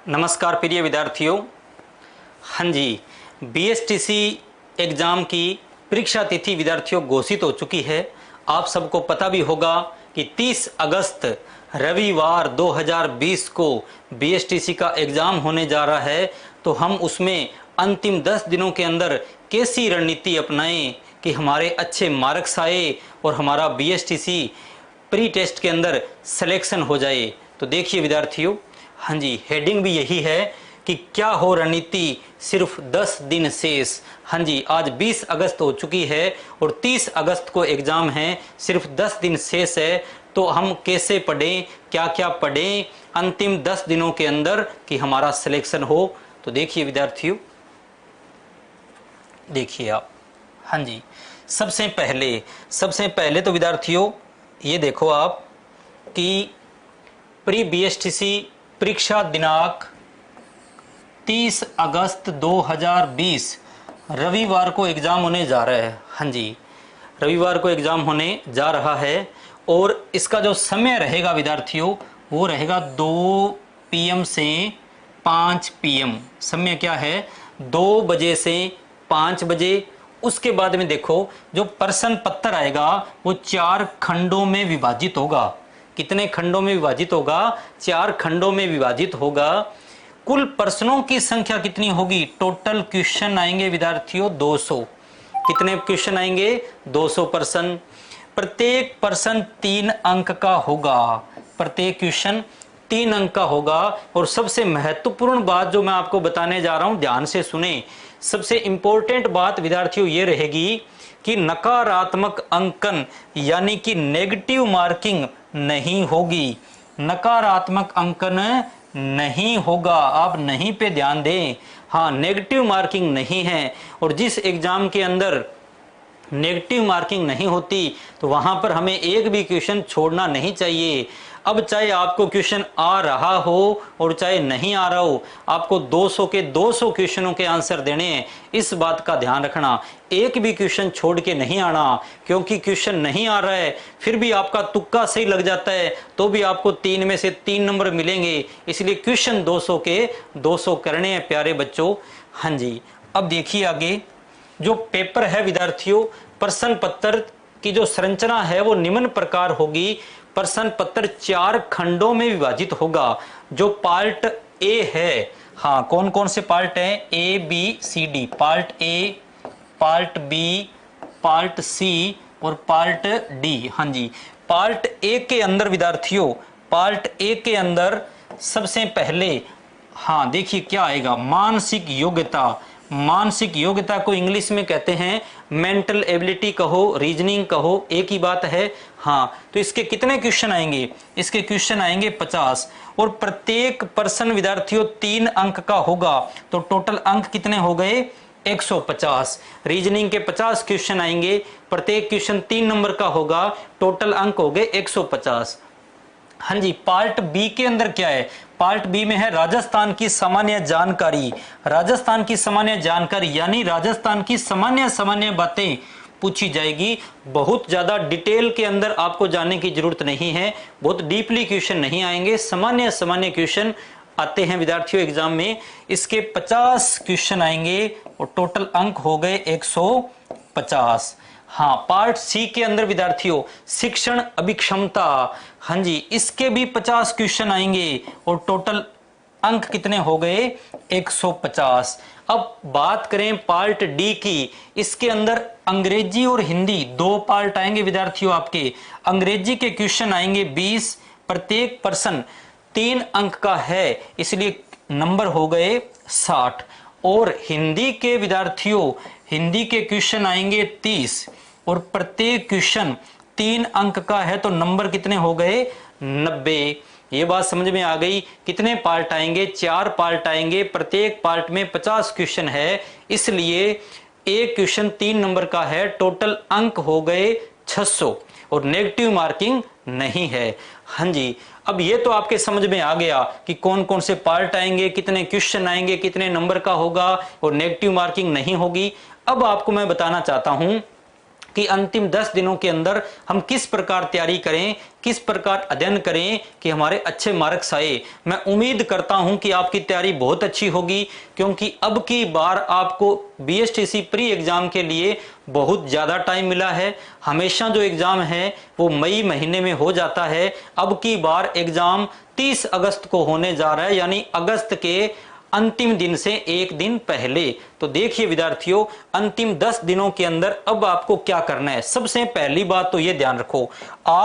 नमस्कार प्रिय विद्यार्थियों। हाँ जी, बीएसटीसी एग्ज़ाम की परीक्षा तिथि विद्यार्थियों घोषित हो चुकी है। आप सबको पता भी होगा कि 30 अगस्त रविवार 2020 को बीएसटीसी का एग्ज़ाम होने जा रहा है। तो हम उसमें अंतिम 10 दिनों के अंदर कैसी रणनीति अपनाएं कि हमारे अच्छे मार्क्स आए और हमारा बीएसटीसी प्री टेस्ट के अंदर सिलेक्शन हो जाए। तो देखिए विद्यार्थियों, हाँ जी, हेडिंग भी यही है कि क्या हो रणनीति, सिर्फ 10 दिन शेष। हाँ जी, आज 20 अगस्त हो चुकी है और 30 अगस्त को एग्ज़ाम है, सिर्फ 10 दिन शेष है। तो हम कैसे पढ़ें, क्या क्या पढ़ें अंतिम 10 दिनों के अंदर कि हमारा सिलेक्शन हो। तो देखिए विद्यार्थियों, देखिए आप, हाँ जी, सबसे पहले तो विद्यार्थियों ये देखो आप कि प्री बीएसटीसी परीक्षा दिनांक 30 अगस्त 2020 रविवार को एग्ज़ाम होने जा रहा है। हाँ जी, रविवार को एग्ज़ाम होने जा रहा है और इसका जो समय रहेगा विद्यार्थियों वो रहेगा 2 PM से 5 PM। समय क्या है, 2 बजे से 5 बजे। उसके बाद में देखो जो प्रश्न पत्र आएगा वो 4 खंडों में विभाजित होगा। कितने खंडों में विभाजित होगा? 4 खंडों में विभाजित होगा। कुल प्रश्नों की संख्या कितनी होगी? टोटल क्वेश्चन आएंगे विद्यार्थियों 200। कितने क्वेश्चन आएंगे? 200 प्रश्न। प्रत्येक प्रश्न 3 अंक का होगा। प्रत्येक क्वेश्चन 3 अंक का होगा। और सबसे महत्वपूर्ण बात जो मैं आपको बताने जा रहा हूं, ध्यान से सुने। सबसे इंपॉर्टेंट बात विद्यार्थियों ये रहेगी कि नकारात्मक अंकन यानी कि नेगेटिव मार्किंग नहीं होगी। नकारात्मक अंकन नहीं होगा, आप नहीं पे ध्यान दें। हाँ, नेगेटिव मार्किंग नहीं है। और जिस एग्जाम के अंदर नेगेटिव मार्किंग नहीं होती तो वहां पर हमें एक भी क्वेश्चन छोड़ना नहीं चाहिए। अब चाहे आपको क्वेश्चन आ रहा हो और चाहे नहीं आ रहा हो, आपको 200 के 200 क्वेश्चनों के आंसर देने हैं। इस बात का ध्यान रखना, एक भी क्वेश्चन छोड़ के नहीं आना। क्योंकि क्वेश्चन नहीं आ रहा है फिर भी आपका तुक्का सही लग जाता है तो भी आपको 3 में से 3 नंबर मिलेंगे। इसलिए क्वेश्चन 200 के 200 करने हैं प्यारे बच्चों। हाँ जी, अब देखिए आगे जो पेपर है विद्यार्थियों, प्रश्न पत्र की जो संरचना है वो निम्न प्रकार होगी। प्रश्न पत्र 4 खंडों में विभाजित होगा। जो पार्ट ए है, हाँ, कौन कौन से पार्ट है? ABCD, part A, part B, part C और पार्ट डी। हाँ जी, पार्ट ए के अंदर विद्यार्थियों, पार्ट ए के अंदर सबसे पहले, हाँ देखिए क्या आएगा, मानसिक योग्यता। मानसिक योग्यता को इंग्लिश में कहते हैं मेंटल एबिलिटी कहो, रीजनिंग कहो, एक ही बात है। हाँ, तो इसके कितने क्वेश्चन आएंगे? इसके क्वेश्चन आएंगे 50 और प्रत्येक प्रश्न विद्यार्थियों 3 अंक का होगा। तो टोटल अंक कितने हो गए? 150। रीजनिंग के 50 क्वेश्चन आएंगे, प्रत्येक क्वेश्चन 3 नंबर का होगा, टोटल अंक हो गए 150। हाँ जी, पार्ट बी के अंदर क्या है? पार्ट बी में है राजस्थान की सामान्य जानकारी। राजस्थान की सामान्य जानकारी यानी राजस्थान की सामान्य बातें पूछी जाएगी। बहुत ज्यादा डिटेल के अंदर आपको जाने की जरूरत नहीं है, बहुत डीपली क्वेश्चन नहीं आएंगे, सामान्य क्वेश्चन आते हैं विद्यार्थियों एग्जाम में। इसके 50 क्वेश्चन आएंगे और टोटल अंक हो गए 150। हाँ, पार्ट सी के अंदर विद्यार्थियों शिक्षण अभिक्षमता, हाँ जी, इसके भी 50 क्वेश्चन आएंगे और टोटल अंक कितने हो गए? 150। अब बात करें पार्ट डी की, इसके अंदर अंग्रेजी और हिंदी 2 पार्ट आएंगे विद्यार्थियों आपके। अंग्रेजी के क्वेश्चन आएंगे 20, प्रत्येक प्रश्न 3 अंक का है, इसलिए नंबर हो गए 60। और हिंदी के विद्यार्थियों, हिंदी के क्वेश्चन आएंगे 30 और प्रत्येक क्वेश्चन 3 अंक का है, तो नंबर कितने हो गए? 90। ये बात समझ में आ गई? कितने पार्ट आएंगे? 4 पार्ट आएंगे, प्रत्येक पार्ट में 50 क्वेश्चन है, इसलिए एक क्वेश्चन 3 नंबर का है, टोटल अंक हो गए 600 और नेगेटिव मार्किंग नहीं है। हाँ जी, अब ये तो आपके समझ में आ गया कि कौन कौन से पार्ट आएंगे, कितने क्वेश्चन आएंगे, कितने नंबर का होगा और नेगेटिव मार्किंग नहीं होगी। अब आपको मैं बताना चाहता हूं कि अंतिम 10 दिनों के अंदर हम किस प्रकार तैयारी करें, किस प्रकार अध्ययन करें कि हमारे अच्छे मार्क्स आए। मैं उम्मीद करता हूं कि आपकी तैयारी बहुत अच्छी होगी, क्योंकि अब की बार आपको बीएसटीसी प्री एग्जाम के लिए बहुत ज़्यादा टाइम मिला है। हमेशा जो एग्ज़ाम है वो मई महीने में हो जाता है, अब की बार एग्ज़ाम 30 अगस्त को होने जा रहा है, यानी अगस्त के अंतिम दिन से एक दिन पहले। तो देखिए विद्यार्थियों, अंतिम 10 दिनों के अंदर अब आपको क्या करना है। सबसे पहली बात तो ये ध्यान रखो, आज